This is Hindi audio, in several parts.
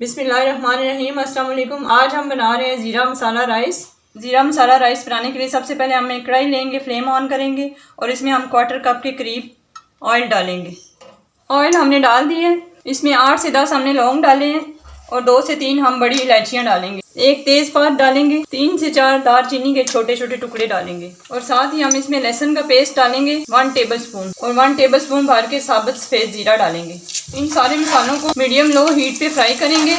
बिस्मिल्लाहिर्रहमानिर्रहीम। अस्सलाम वालेकुम। आज हम बना रहे हैं ज़ीरा मसाला राइस। ज़ीरा मसाला राइस बनाने के लिए सबसे पहले हम एक कढ़ाई लेंगे, फ्लेम ऑन करेंगे और इसमें हम 1/4 कप के करीब ऑयल डालेंगे। ऑयल हमने डाल दिए। इसमें 8 से 10 हमने लौंग डाले हैं और 2 से 3 हम बड़ी इलायचियाँ डालेंगे। एक तेज़पात डालेंगे, 3 से 4 दालचीनी के छोटे छोटे टुकड़े डालेंगे और साथ ही हम इसमें लहसुन का पेस्ट डालेंगे 1 टेबलस्पून और 1 टेबलस्पून भर के साबुत सफ़ेद ज़ीरा डालेंगे। इन सारे मसालों को मीडियम लो हीट पे फ्राई करेंगे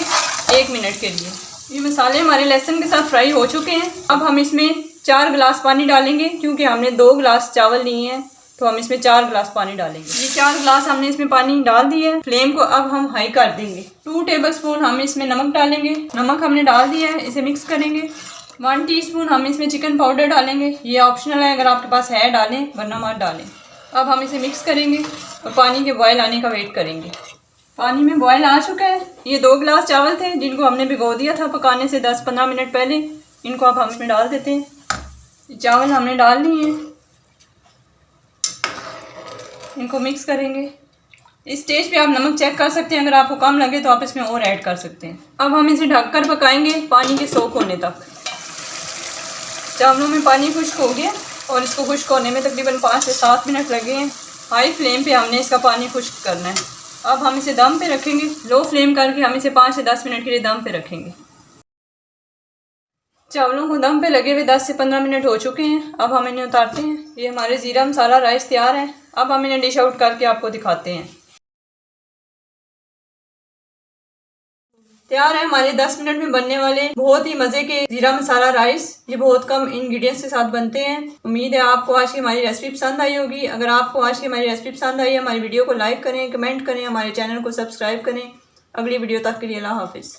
1 मिनट के लिए। ये मसाले हमारे लहसुन के साथ फ्राई हो चुके हैं। अब हम इसमें 4 गिलास पानी डालेंगे, क्योंकि हमने 2 गिलास चावल लिए हैं तो हम इसमें 4 गिलास पानी डालेंगे। ये 4 गिलास हमने इसमें पानी डाल दिया है। फ्लेम को अब हम हाई कर देंगे। 2 टेबलस्पून हम इसमें नमक डालेंगे। नमक हमने डाल दिया है, इसे मिक्स करेंगे। 1 टीस्पून हम इसमें चिकन पाउडर डालेंगे। ये ऑप्शनल है, अगर आपके पास है डालें, वरना मत डालें। अब हम इसे मिक्स करेंगे और पानी के बॉयल आने का वेट करेंगे। पानी में बॉयल आ चुका है। ये 2 गिलास चावल थे जिनको हमने भिगो दिया था पकाने से 10-15 मिनट पहले। इनको अब हम इसमें डाल देते हैं। चावल हमने डाल लिए हैं, इनको मिक्स करेंगे। इस स्टेज पे आप नमक चेक कर सकते हैं, अगर आपको कम लगे तो आप इसमें और ऐड कर सकते हैं। अब हम इसे ढककर पकाएंगे पानी के सोख होने तक। चावलों में पानी खुश्क हो गया और इसको खुश्क होने में तकरीबन 5 से 7 मिनट लगे हैं। हाई फ्लेम पे हमने इसका पानी खुश्क करना है। अब हम इसे दम पे रखेंगे। लो फ्लेम करके हम इसे 5 से 10 मिनट के लिए दम पे रखेंगे। चावलों को दम पे लगे हुए 10 से 15 मिनट हो चुके हैं। अब हम इन्हें उतारते हैं। ये हमारे ज़ीरा मसाला राइस तैयार है। अब हम इन्हें डिश आउट करके आपको दिखाते हैं। तैयार है हमारे 10 मिनट में बनने वाले बहुत ही मज़े के ज़ीरा मसाला राइस। ये बहुत कम इंग्रेडिएंट्स के साथ बनते हैं। उम्मीद है आपको आज की हमारी रेसिपी पसंद आई होगी। अगर आपको आज की हमारी रेसिपी पसंद आई है, हमारी वीडियो को लाइक करें, कमेंट करें, हमारे चैनल को सब्सक्राइब करें। अगली वीडियो तक के लिए अल्लाह हाफिज़।